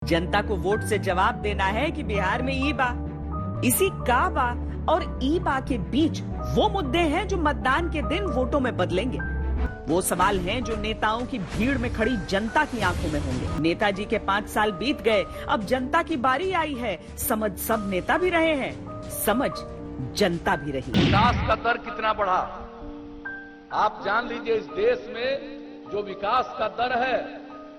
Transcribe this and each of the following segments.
जनता को वोट से जवाब देना है कि बिहार में ई बा, इसी का बा और ई बा के बीच वो मुद्दे हैं जो मतदान के दिन वोटों में बदलेंगे। वो सवाल हैं जो नेताओं की भीड़ में खड़ी जनता की आंखों में होंगे। नेताजी के 5 साल बीत गए, अब जनता की बारी आई है। समझ सब नेता भी रहे हैं, समझ जनता भी रही। विकास का दर कितना बढ़ा आप जान लीजिए। इस देश में जो विकास का दर है,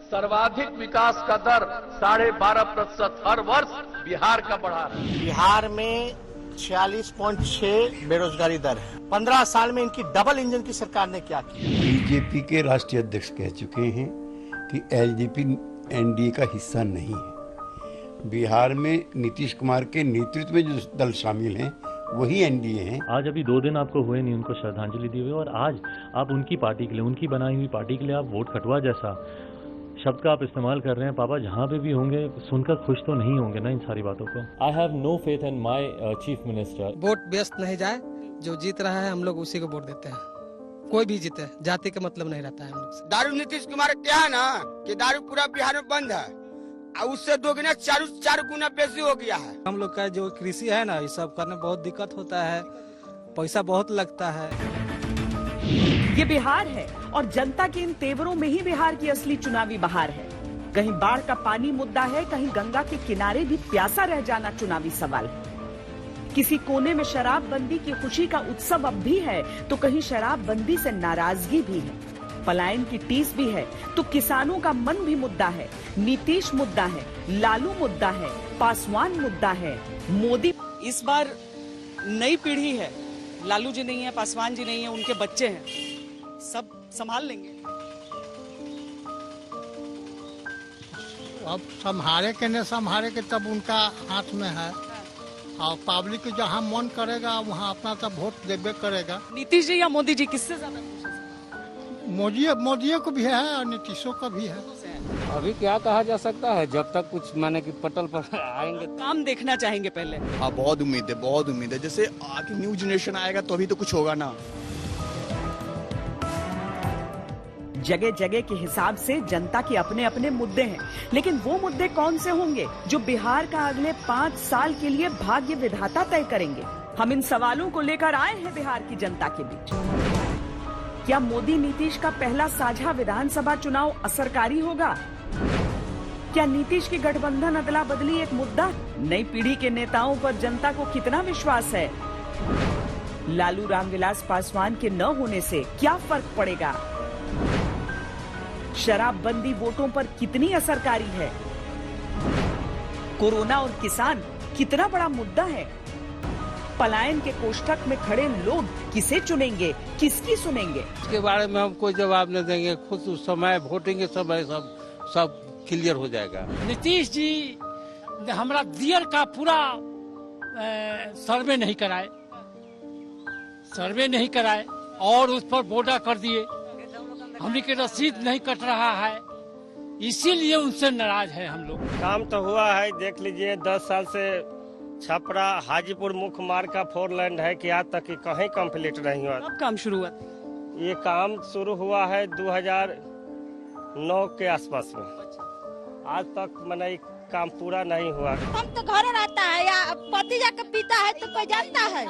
सर्वाधिक विकास का दर 12.5% हर वर्ष बिहार का बढ़ा है। बिहार में 46.6 बेरोजगारी दर है। 15 साल में इनकी डबल इंजन की सरकार ने क्या किया। बीजेपी के राष्ट्रीय अध्यक्ष कह चुके हैं कि एलजेपी एनडीए का हिस्सा नहीं है। बिहार में नीतीश कुमार के नेतृत्व में जो दल शामिल हैं वही एनडीए हैं। आज अभी 2 दिन आपको हुए नहीं उनको श्रद्धांजलि दी हुई, और आज आप उनकी पार्टी के लिए, उनकी बनाई हुई पार्टी के लिए आप वोट कटवा जैसा शब्द का आप इस्तेमाल कर रहे हैं। पापा जहाँ पे भी होंगे सुनकर खुश तो नहीं होंगे ना इन सारी बातों को। I have no faith in my chief minister. Vote व्यस्त नहीं जाए, जो जीत रहा है हम लोग उसी को वोट देते हैं। कोई भी जीते, जाति का मतलब नहीं रहता है हम लोग से। दारू नीतीश कुमार क्या है ना कि दारू पूरा बिहार में बंद है और उससे 2 गुना 4 गुना बेसी हो गया है। हम लोग का जो कृषि है ना, ये सब करने बहुत दिक्कत होता है, पैसा बहुत लगता है। ये बिहार है और जनता के इन तेवरों में ही बिहार की असली चुनावी बहार है। कहीं बाढ़ का पानी मुद्दा है, कहीं गंगा के किनारे भी प्यासा रह जाना चुनावी सवाल है। किसी कोने में शराबबंदी की खुशी का उत्सव अब भी है, तो कहीं शराबबंदी से नाराजगी भी है। पलायन की टीस भी है, तो किसानों का मन भी मुद्दा है। नीतीश मुद्दा है, लालू मुद्दा है, पासवान मुद्दा है, मोदी। इस बार नई पीढ़ी है, लालू जी नहीं है, पासवान जी नहीं है, उनके बच्चे हैं, सब संभाल लेंगे। अब संभाले के नहीं संभाले के तब उनका हाथ में है, और पब्लिक जहाँ मन करेगा वहाँ अपना तब वोट देवे करेगा। नीतीश जी या मोदी जी, किससे ज्यादा खुश है? मोदी को भी है और नीतीशों का भी है। अभी क्या कहा जा सकता है, जब तक कुछ माने कि पटल पर आएंगे। काम देखना चाहेंगे पहले। हाँ, बहुत उम्मीद है, बहुत उम्मीद है। जैसे आगे न्यू जनरेशन आएगा तो अभी तो कुछ होगा ना। जगह जगह के हिसाब से जनता के अपने अपने मुद्दे हैं, लेकिन वो मुद्दे कौन से होंगे जो बिहार का अगले 5 साल के लिए भाग्य विधाता तय करेंगे? हम इन सवालों को लेकर आए हैं बिहार की जनता के बीच। क्या मोदी नीतीश का पहला साझा विधानसभा चुनाव असरकारी होगा? क्या नीतीश की गठबंधन अदला बदली एक मुद्दा? नई पीढ़ी के नेताओं पर जनता को कितना विश्वास है? लालू रामविलास पासवान के न होने से क्या फर्क पड़ेगा? शराबबंदी वोटों पर कितनी असरकारी है? कोरोना और किसान कितना बड़ा मुद्दा है? पलायन के कोष्ठक में खड़े लोग किसे चुनेंगे, किसकी सुनेंगे? इसके बारे में हम कोई जवाब नहीं देंगे। खुद उस समय वोटिंग के समय सब क्लियर हो जाएगा। नीतीश जी हमारा दियर का पूरा सर्वे नहीं कराए और उस पर बोर्डा कर दिए। हमने के रसीद नहीं कट रहा है, इसीलिए उनसे नाराज है हम लोग। काम तो हुआ है, देख लीजिए 10 साल से छपरा हाजीपुर मुख्य मार्ग का 4 लेन है कि आज तक कहीं कंप्लीट नहीं हुआ। कब काम शुरू हुआ? ये काम शुरू हुआ है 2009 के आसपास में। आज तक मैंने काम पूरा नहीं हुआ। हम तो घर रहता है या पति जाकर पीता है तो कोई जानता है,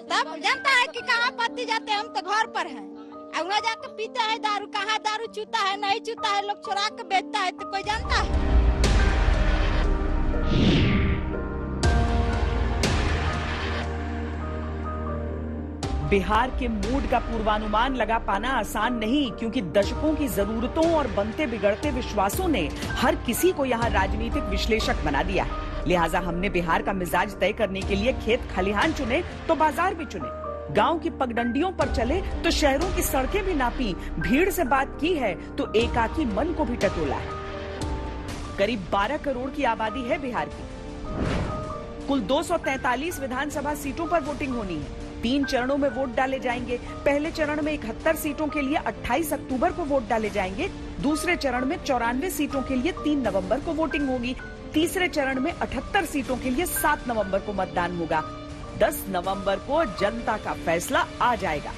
तब जानता है कि कहाँ पति जाते हैं। हम तो घर पर हैं, वहाँ जाकर पीता है दारू, कहाँ दारू चूता है नहीं चूता है, लोग चुरा के बेचता है तो कोई जानता है? बिहार के मूड का पूर्वानुमान लगा पाना आसान नहीं, क्योंकि दशकों की जरूरतों और बनते बिगड़ते विश्वासों ने हर किसी को यहाँ राजनीतिक विश्लेषक बना दिया है। लिहाजा हमने बिहार का मिजाज तय करने के लिए खेत खलिहान चुने तो बाजार भी चुने, गांव की पगडंडियों पर चले तो शहरों की सड़कें भी नापी, भीड़ से बात की है तो एकाकी मन को भी टटोला है। करीब 12 करोड़ की आबादी है बिहार की। कुल 243 विधानसभा सीटों पर वोटिंग होनी है। 3 चरणों में वोट डाले जाएंगे। पहले चरण में 71 सीटों के लिए 28 अक्टूबर को वोट डाले जाएंगे। दूसरे चरण में 94 सीटों के लिए 3 नवंबर को वोटिंग होगी। तीसरे चरण में 78 सीटों के लिए 7 नवंबर को मतदान होगा। 10 नवंबर को जनता का फैसला आ जाएगा।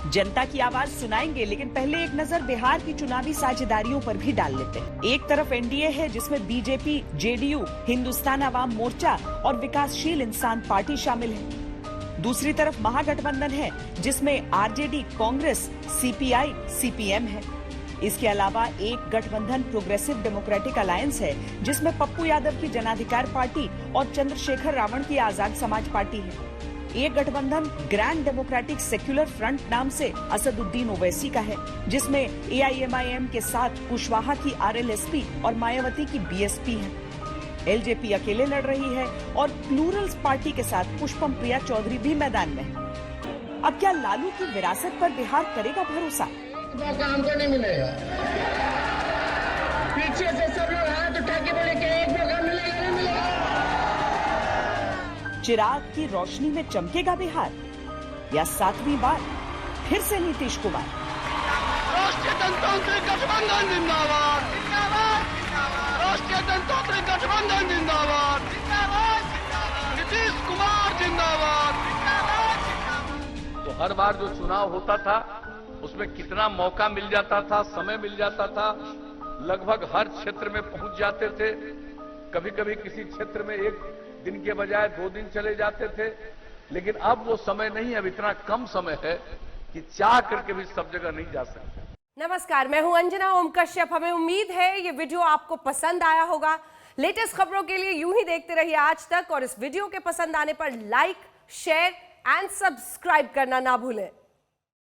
जनता की आवाज सुनाएंगे, लेकिन पहले एक नजर बिहार की चुनावी साझेदारियों पर भी डाल लेते हैं। एक तरफ एनडीए है जिसमें बीजेपी, जेडीयू, हिंदुस्तान अवाम मोर्चा और विकासशील इंसान पार्टी शामिल है। दूसरी तरफ महागठबंधन है जिसमें आरजेडी, कांग्रेस, सीपीआई, सीपीएम है। इसके अलावा एक गठबंधन प्रोग्रेसिव डेमोक्रेटिक अलायंस है जिसमें पप्पू यादव की जनाधिकार पार्टी और चंद्रशेखर रावण की आजाद समाज पार्टी है। एक गठबंधन ग्रैंड डेमोक्रेटिक सेक्युलर फ्रंट नाम से असदुद्दीन ओवैसी का है, जिसमें एआईएमआईएम के साथ कुशवाहा की आरएलएसपी और मायावती की बीएसपी है। एलजेपी अकेले लड़ रही है और प्लूरल्स पार्टी के साथ पुष्पम प्रिया चौधरी भी मैदान में है। अब क्या लालू की विरासत पर बिहार करेगा भरोसा? हमको नहीं मिलेगा। पीछे से सब लोग हाथ उठा के बोले कि एक मौका मिलेगा, नहीं मिलेगा। चिराग की रोशनी में चमकेगा बिहार या 7वीं बार फिर से नीतीश कुमार? राष्ट्रीय जनतांत्रिक गठबंधन जिंदाबाद, राष्ट्रीय जनतांत्रिक गठबंधन जिंदाबाद, नीतीश कुमार जिंदाबाद। तो हर बार जो चुनाव होता था उसमें कितना मौका मिल जाता था, समय मिल जाता था, लगभग हर क्षेत्र में पहुंच जाते थे। कभी कभी किसी क्षेत्र में एक दिन के बजाय 2 दिन चले जाते थे, लेकिन अब वो समय नहीं, अब इतना कम समय है कि चाह करके भी सब जगह नहीं जा सकते। नमस्कार, मैं हूं अंजना ओम कश्यप। हमें उम्मीद है ये वीडियो आपको पसंद आया होगा। लेटेस्ट खबरों के लिए यूं ही देखते रहिए आज तक, और इस वीडियो के पसंद आने पर लाइक, शेयर एंड सब्सक्राइब करना ना भूलें।